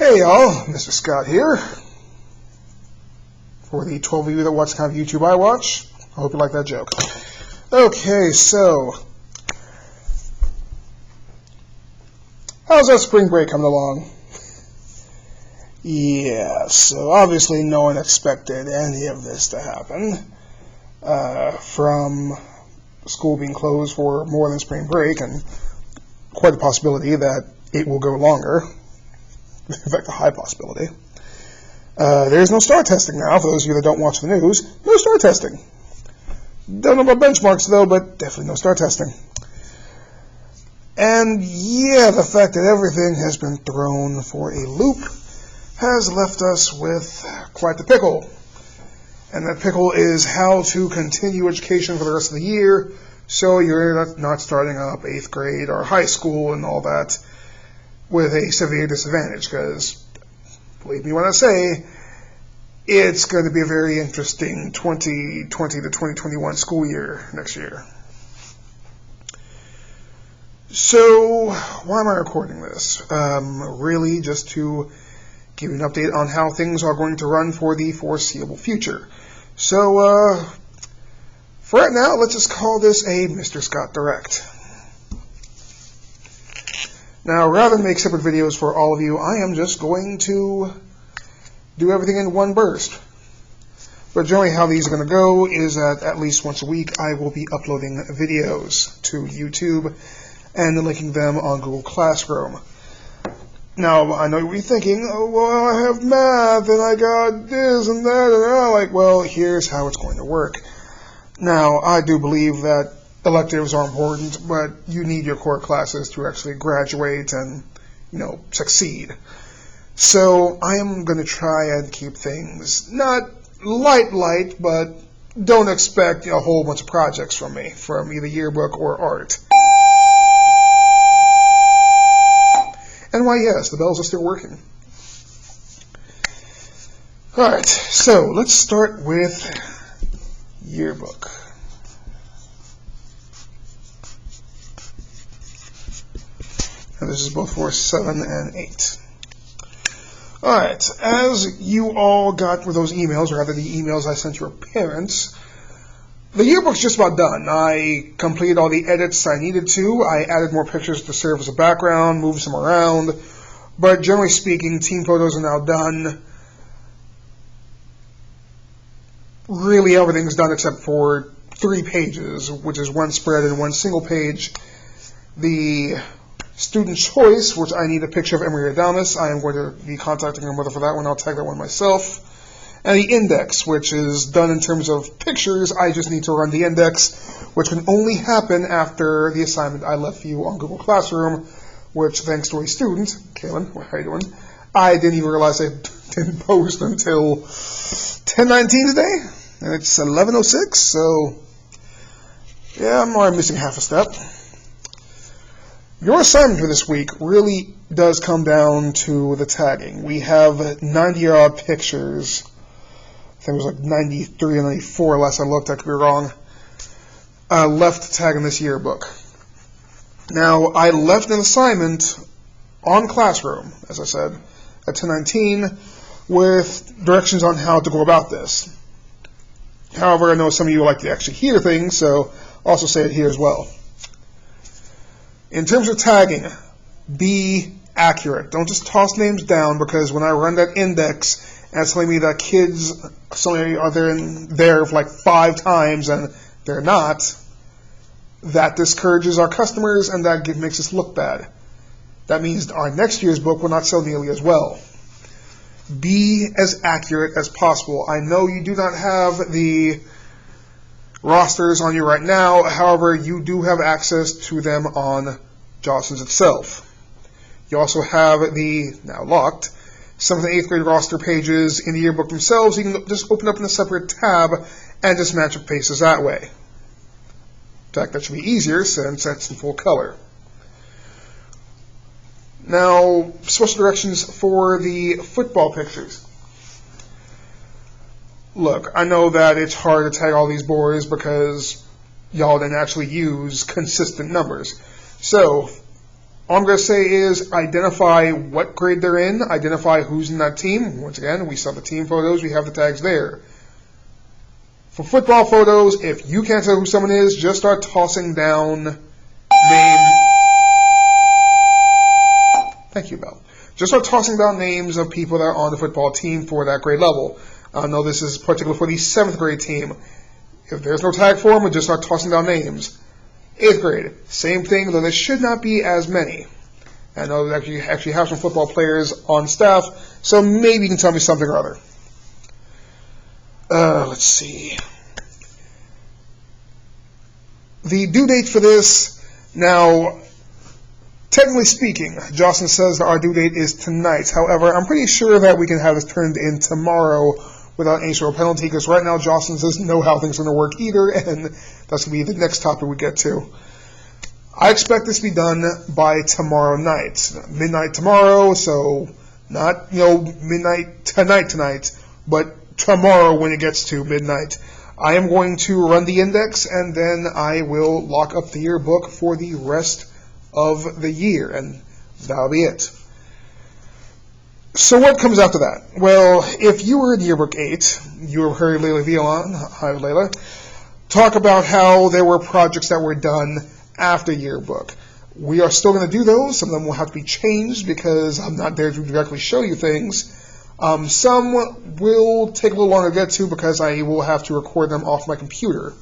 Hey y'all, Mr. Scott here. For the 12 of you that watch the kind of YouTube I watch, I hope you like that joke. Okay, so how's that spring break coming along? Yeah, so obviously no one expected any of this to happen. From school being closed for more than spring break, and quite a possibility that it will go longer. In fact, a high possibility. There's no STAR testing now, for those of you that don't watch the news. No STAR testing. Don't know about benchmarks, though, but definitely no STAR testing. And yeah, the fact that everything has been thrown for a loop has left us with quite the pickle. And that pickle is how to continue education for the rest of the year, so you're not starting up 8th grade or high school and all that with a severe disadvantage, because believe me when I say it's going to be a very interesting 2020 to 2021 school year next year. So why am I recording this? Really just to give you an update on how things are going to run for the foreseeable future. So for right now, let's just call this a Mr. Scott Direct. Now, rather than make separate videos for all of you, I am just going to do everything in one burst. But generally how these are going to go is that at least once a week I will be uploading videos to YouTube and linking them on Google Classroom. Now, I know what you're thinking, oh, well, I have math and I got this and that and that. Like, well, here's how it's going to work. Now, I do believe that electives are important, but you need your core classes to actually graduate and, succeed. So I am going to try and keep things not light, but don't expect a whole bunch of projects from me, from either yearbook or art. And why, yes, the bells are still working. Alright, so let's start with yearbook. And this is both for 7 and 8. Alright, as you all got with those emails, or rather the emails I sent your parents, the yearbook's just about done. I completed all the edits I needed to. I added more pictures to serve as a background, moved some around. But generally speaking, team photos are now done. Really everything's done except for 3 pages, which is one spread and one single page. The student choice, which I need a picture of Emery Adamus. I am going to be contacting her mother for that one. I'll tag that one myself. And the index, which is done in terms of pictures. I just need to run the index, which can only happen after the assignment I left for you on Google Classroom, which, thanks to a student, Kaylin, how are you doing? I didn't even realize I didn't post until 10:19 today, and it's 11:06, so yeah, I'm already missing half a step. Your assignment for this week really does come down to the tagging. We have 90-odd pictures. I think it was like 93 or 94 last I looked. I could be wrong. Left to tag in this yearbook. Now, I left an assignment on Classroom, as I said, at 10:19, with directions on how to go about this. However, I know some of you like to actually hear things, so I'll also say it here as well. In terms of tagging, be accurate. Don't just toss names down, because when I run that index and it's telling me that kids suddenly are there like 5 times and they're not, that discourages our customers and that makes us look bad. That means our next year's book will not sell nearly as well. Be as accurate as possible. I know you do not have the rosters on you right now, however, you do have access to them on Jostens itself. You also have the, now locked, 7th and 8th grade roster pages in the yearbook themselves. You can just open up in a separate tab and just match up faces that way. In fact, that should be easier since that's in full color. Now, special directions for the football pictures. Look, I know that it's hard to tag all these boys because y'all didn't actually use consistent numbers. So, All I'm going to say is identify what grade they're in, identify who's in that team. Once again, we saw the team photos, we have the tags there. For football photos, if you can't tell who someone is, just start tossing down names. Thank you, Belle. Just start tossing down names of people that are on the football team for that grade level. I know this is particular for the 7th grade team. If there's no tag for them, we'll just start tossing down names. 8th grade, same thing, though there should not be as many. I know that you actually have some football players on staff, so maybe you can tell me something or other. Let's see. The due date for this, now, technically speaking, Jocelyn says that our due date is tonight. However, I'm pretty sure that we can have this turned in tomorrow without any sort of penalty, because right now Jocelyn doesn't know how things are going to work either, and that's going to be the next topic we get to. I expect this to be done by tomorrow night. Midnight tomorrow, so not, midnight tonight, but tomorrow when it gets to midnight. I am going to run the index, and then I will lock up the yearbook for the rest of the year, and that'll be it. So what comes after that? Well, if you were in Yearbook 8, you heard Layla Violon, hi Layla, talk about how there were projects that were done after Yearbook. We are still going to do those. Some of them will have to be changed because I'm not there to directly show you things. Some will take a little longer to get to because I will have to record them off my computer.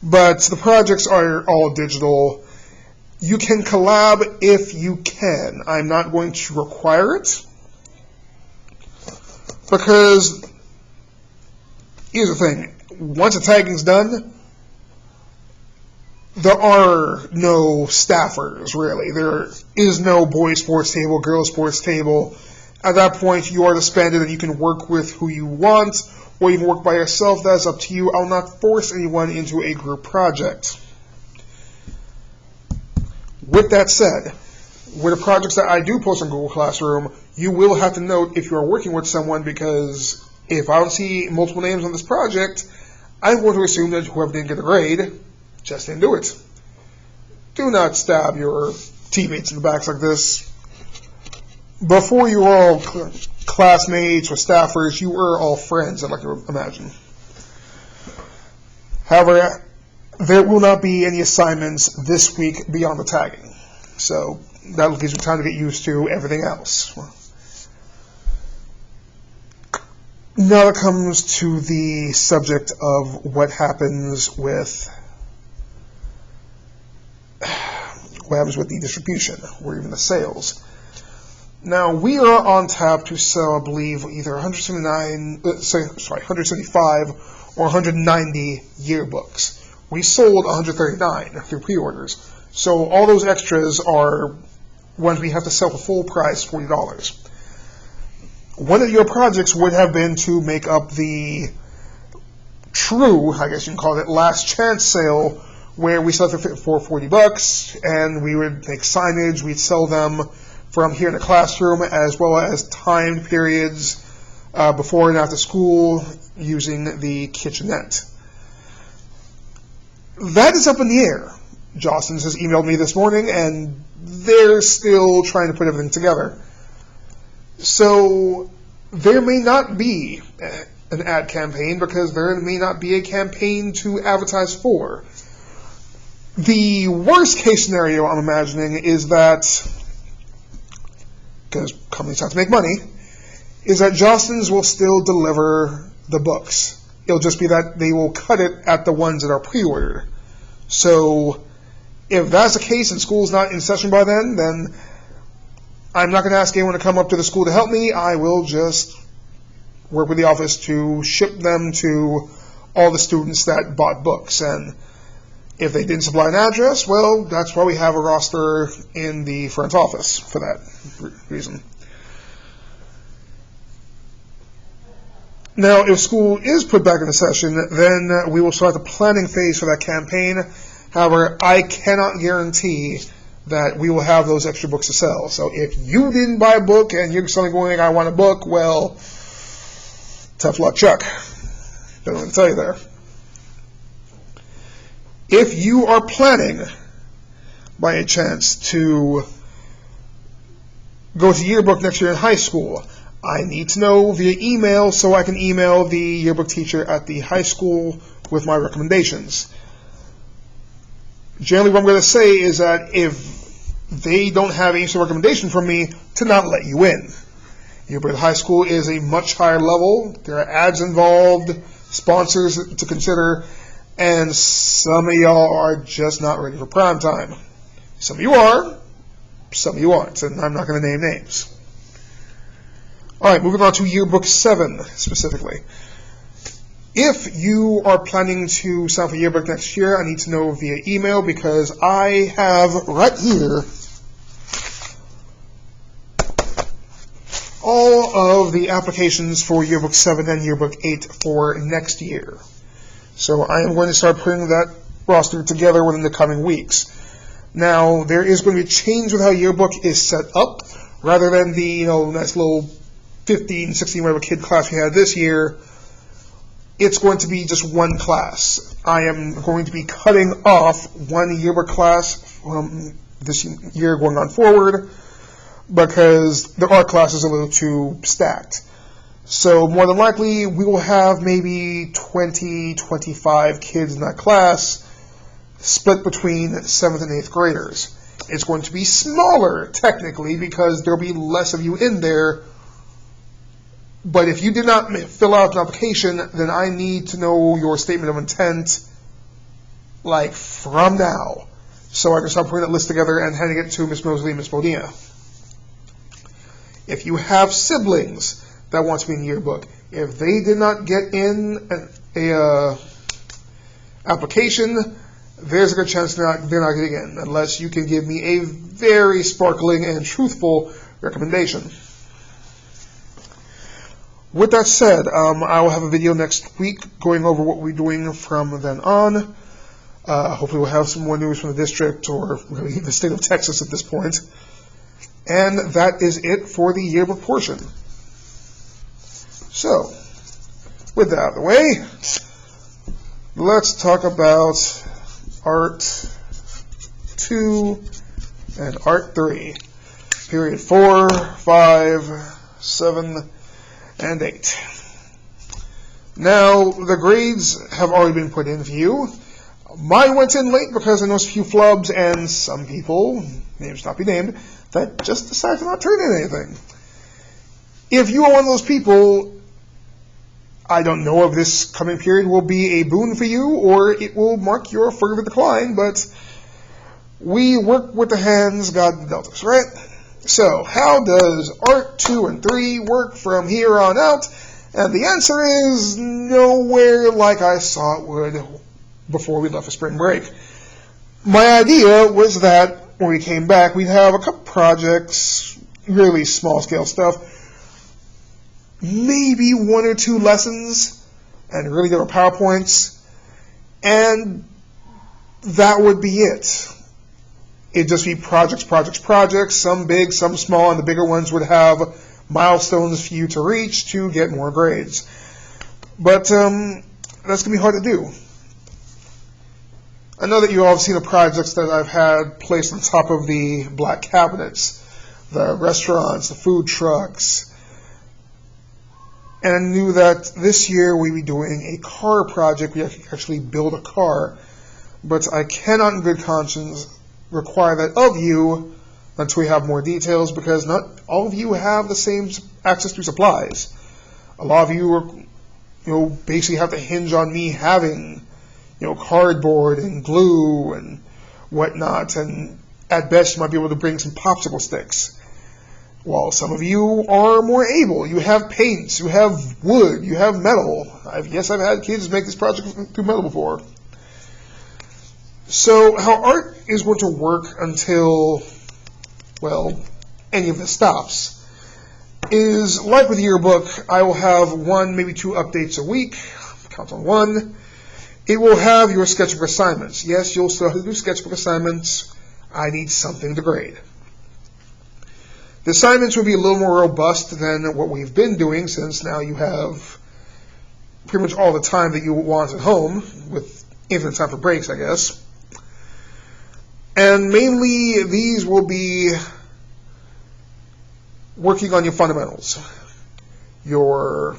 But the projects are all digital. You can collab if you can. I'm not going to require it because here's the thing. Once the tagging's done, there are no staffers, really. There is no boys sports table, girls sports table. At that point, you are disbanded and you can work with who you want, or even work by yourself. That's up to you. I will not force anyone into a group project. With that said, with the projects that I do post on Google Classroom, you will have to note if you are working with someone, because if I don't see multiple names on this project, I'm going to assume that whoever didn't get a grade just didn't do it. Do not stab your teammates in the backs like this. Before you were all classmates or staffers, you were all friends, I'd like to imagine. However, there will not be any assignments this week beyond the tagging. So that gives you time to get used to everything else. Now it comes to the subject of what happens with the distribution or even the sales. Now, we are on tap to sell, I believe, either 175 or 190 yearbooks. We sold 139 through pre-orders. So all those extras are ones we have to sell for full price, $40. One of your projects would have been to make up the true, I guess you can call it, last chance sale, where we sell it for $40, and we would make signage, we'd sell them from here in the classroom, as well as timed periods before and after school using the kitchenette. That is up in the air. Jocelyn has emailed me this morning, and they're still trying to put everything together. So there may not be an ad campaign because there may not be a campaign to advertise for. The worst case scenario I'm imagining is that, because companies have to make money, is that Jocelyn's will still deliver the books. It'll just be that they will cut it at the ones that are pre-ordered. So if that's the case and school's not in session by then I'm not going to ask anyone to come up to the school to help me. I will just work with the office to ship them to all the students that bought books. And if they didn't supply an address, well, that's why we have a roster in the front office for that reason. Now, if school is put back into session, then we will start the planning phase for that campaign. However, I cannot guarantee that we will have those extra books to sell. So if you didn't buy a book and you're suddenly going, I want a book, well, tough luck, Chuck. Don't know what to tell you there. If you are planning, by a chance, to go to yearbook next year in high school. I need to know via email so I can email the yearbook teacher at the high school with my recommendations. Generally what I'm going to say is that if they don't have any sort of recommendation from me, to not let you in. Yearbook at high school is a much higher level. There are ads involved, sponsors to consider, and some of y'all are just not ready for prime time. Some of you are, some of you aren't, and I'm not going to name names. Alright, moving on to Yearbook 7 specifically. If you are planning to sign up for Yearbook next year, I need to know via email because I have right here all of the applications for Yearbook 7 and Yearbook 8 for next year. So I am going to start putting that roster together within the coming weeks. Now, there is going to be a change with how Yearbook is set up. Rather than the nice little 15, 16, whatever kid class we had this year, it's going to be just one class. I am going to be cutting off one yearbook class from this year going on forward because the art class is a little too stacked. So more than likely, we will have maybe 20, 25 kids in that class split between 7th and 8th graders. It's going to be smaller, technically, because there will be less of you in there. But if you did not fill out an application, then I need to know your statement of intent, like, from now. So I can start putting that list together and handing it to Miss Mosley and Miss Bodina. If you have siblings that want to be in the yearbook, if they did not get in a application, there's a good chance they're not getting in, unless you can give me a very sparkling and truthful recommendation. With that said, I will have a video next week going over what we're doing from then on. Hopefully we'll have some more news from the district or really the state of Texas at this point. And that is it for the yearbook portion. So, with that out of the way, let's talk about Art 2 and Art 3. Period 4, 5, 7, and 8. Now, the grades have already been put in for you. Mine went in late because I noticed a few flubs and some people, names not be named, that just decided to not turn in anything. If you are one of those people, I don't know if this coming period will be a boon for you or it will mark your further decline, but we work with the hands God dealt us, right? So, how does Art 2 and 3 work from here on out? And the answer is nowhere like I saw it would before we left for spring break. My idea was that when we came back, we'd have a couple projects, really small-scale stuff, maybe 1 or 2 lessons, and really good PowerPoints, and that would be it. It'd just be projects, some big, some small, and the bigger ones would have milestones for you to reach to get more grades. But that's going to be hard to do. I know that you all have seen the projects that I've had placed on top of the black cabinets, the restaurants, the food trucks, and I knew that this year we'd be doing a car project. We actually build a car, but I cannot in good conscience require that of you until we have more details, because not all of you have the same access to supplies. A lot of you are, basically have to hinge on me having, cardboard and glue and whatnot, and at best you might be able to bring some popsicle sticks. While some of you are more able. You have paints, you have wood, you have metal. I've had kids make this project through metal before. So how art is going to work until, any of this stops, is like with Yearbook, I will have 1, maybe 2 updates a week. Count on 1. It will have your sketchbook assignments. Yes, you'll still have to do sketchbook assignments. I need something to grade. The assignments will be a little more robust than what we've been doing, since now you have pretty much all the time that you want at home, with infinite time for breaks, I guess. And mainly these will be working on your fundamentals, your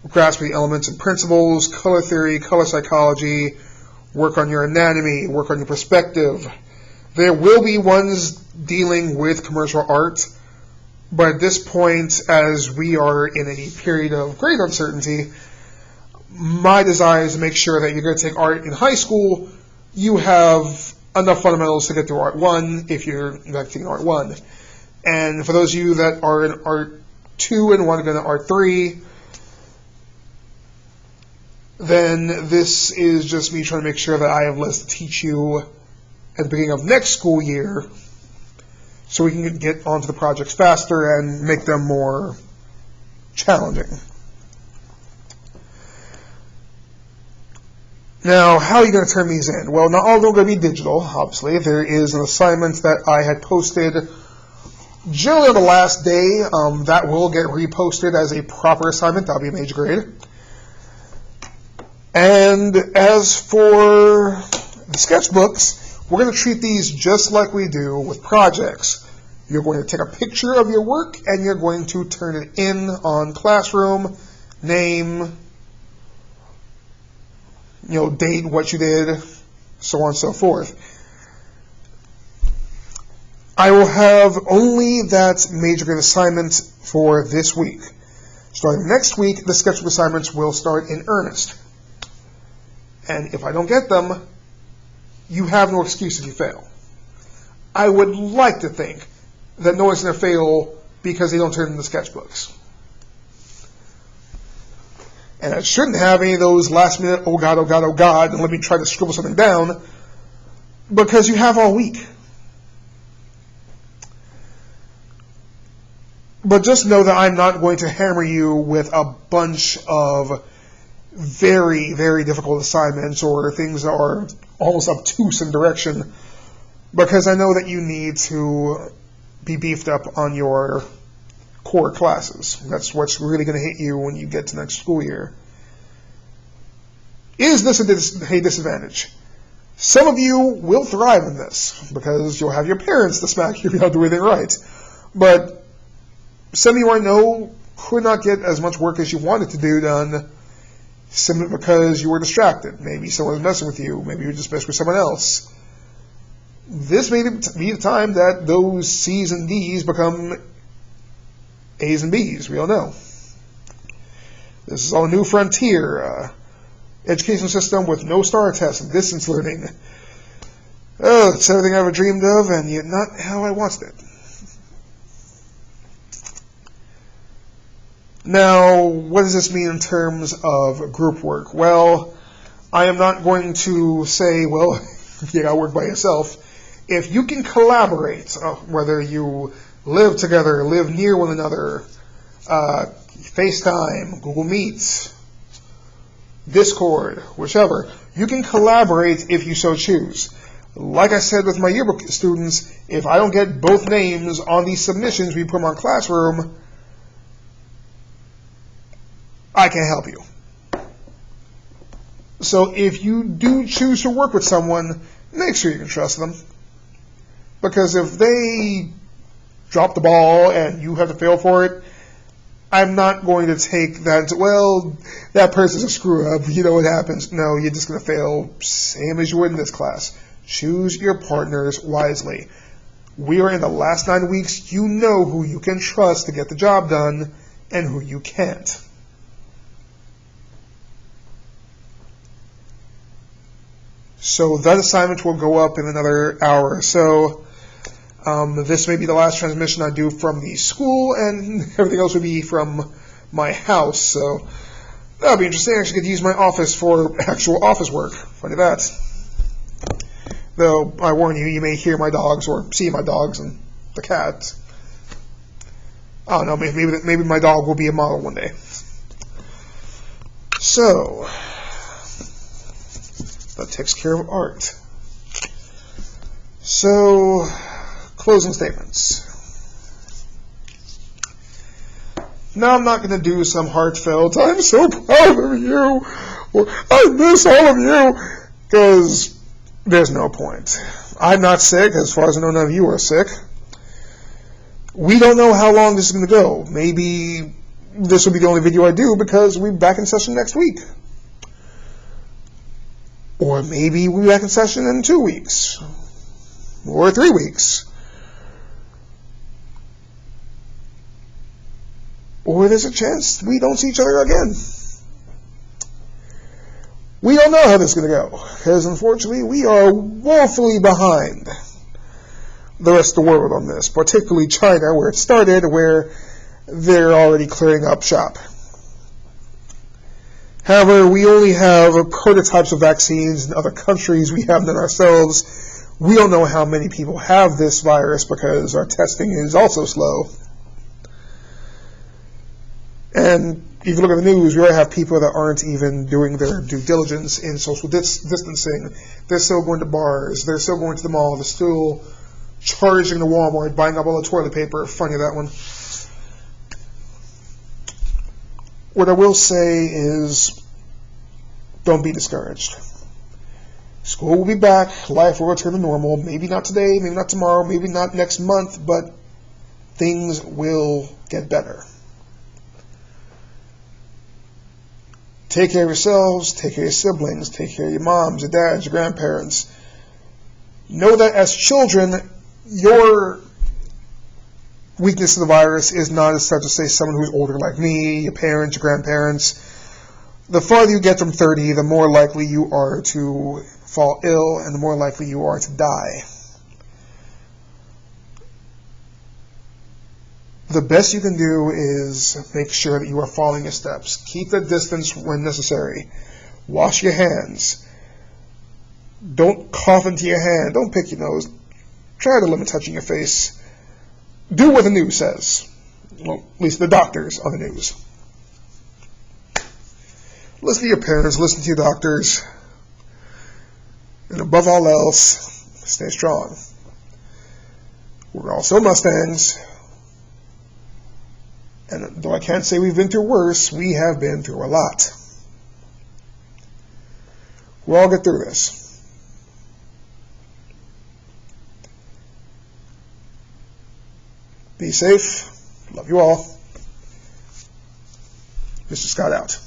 grasping elements and principles, color theory, color psychology, work on your anatomy, work on your perspective. There will be ones dealing with commercial art, but at this point, as we are in a period of great uncertainty, my desire is to make sure that you're going to take art in high school, you have enough fundamentals to get through Art 1 if you're not taking Art 1. And for those of you that are in Art 2 and want to go to Art 3, then this is just me trying to make sure that I have less to teach you at the beginning of next school year so we can get onto the projects faster and make them more challenging. Now, how are you going to turn these in? Well, not all of them are going to be digital, obviously. There is an assignment that I had posted generally on the last day. That will get reposted as a proper assignment. That'll be a major grade. And as for the sketchbooks, we're going to treat these just like we do with projects. You're going to take a picture of your work and you're going to turn it in on Classroom, name, date, what you did, so on and so forth. I will have only that major grade assignment for this week. Starting next week, the sketchbook assignments will start in earnest. And if I don't get them, you have no excuse if you fail. I would like to think that no one's going to fail because they don't turn in the sketchbooks. And I shouldn't have any of those last minute, oh God, and let me try to scribble something down, because you have all week. But just know that I'm not going to hammer you with a bunch of very, very difficult assignments or things that are almost obtuse in direction, because I know that you need to be beefed up on your core classes. That's what's really going to hit you when you get to next school year. Is this a disadvantage? Some of you will thrive in this because you'll have your parents to smack you if you don't do anything right. But some of you I know could not get as much work as you wanted to do done simply because you were distracted. Maybe someone was messing with you. Maybe you were just messing with someone else. This may be the time that those C's and D's become A's and B's. We all know. This is all a new frontier. Education system with no STAR tests and distance learning. Oh, it's everything I ever dreamed of, and yet not how I wanted it. Now, what does this mean in terms of group work? Well, I am not going to say, well, you gotta work by yourself. If you can collaborate, whether you live together, live near one another, FaceTime, Google Meet, Discord, whichever, you can collaborate if you so choose. Like I said with my yearbook students, if I don't get both names on these submissions we put them on Classroom, I can't help you. So if you do choose to work with someone, make sure you can trust them. Because if they drop the ball and you have to fail for it, I'm not going to take that, well, that person's a screw up, you know what happens. No, you're just going to fail, same as you would in this class. Choose your partners wisely. We are in the last 9 weeks. You know who you can trust to get the job done and who you can't. So that assignment will go up in another hour or so. This may be the last transmission I do from the school, and everything else will be from my house. So that'll be interesting. I actually get to use my office for actual office work. Funny that. Though, I warn you, you may hear my dogs or see my dogs and the cats. I don't know, maybe my dog will be a model one day. So, that takes care of art. So, closing statements. Now I'm not going to do some heartfelt, I'm so proud of you, or I miss all of you, because there's no point. I'm not sick, as far as I know none of you are sick. We don't know how long this is going to go. Maybe this will be the only video I do because we'll be back in session next week. Or maybe we'll be back in session in 2 weeks. Or 3 weeks. Or there's a chance we don't see each other again. We don't know how this is going to go, because unfortunately we are woefully behind the rest of the world on this, particularly China, where it started, where they're already clearing up shop. However, we only have prototypes of vaccines in other countries. We have none ourselves. We don't know how many people have this virus because our testing is also slow. And if you look at the news, we already have people that aren't even doing their due diligence in social distancing. They're still going to bars. They're still going to the mall. They're still charging the Walmart, buying up all the toilet paper. Funny, that one. What I will say is, don't be discouraged. School will be back. Life will return to normal. Maybe not today, maybe not tomorrow, maybe not next month, but things will get better. Take care of yourselves, take care of your siblings, take care of your moms, your dads, your grandparents. Know that as children, your weakness to the virus is not as such as, say, someone who's older like me, your parents, your grandparents. The farther you get from 30, the more likely you are to fall ill and the more likely you are to die. The best you can do is make sure that you are following your steps. Keep the distance when necessary. Wash your hands. Don't cough into your hand. Don't pick your nose. Try to limit touching your face. Do what the news says. Well, at least the doctors on the news. Listen to your parents. Listen to your doctors. And above all else, stay strong. We're also Mustangs. And though I can't say we've been through worse, we have been through a lot. We'll all get through this. Be safe. Love you all. Mr. Scott out.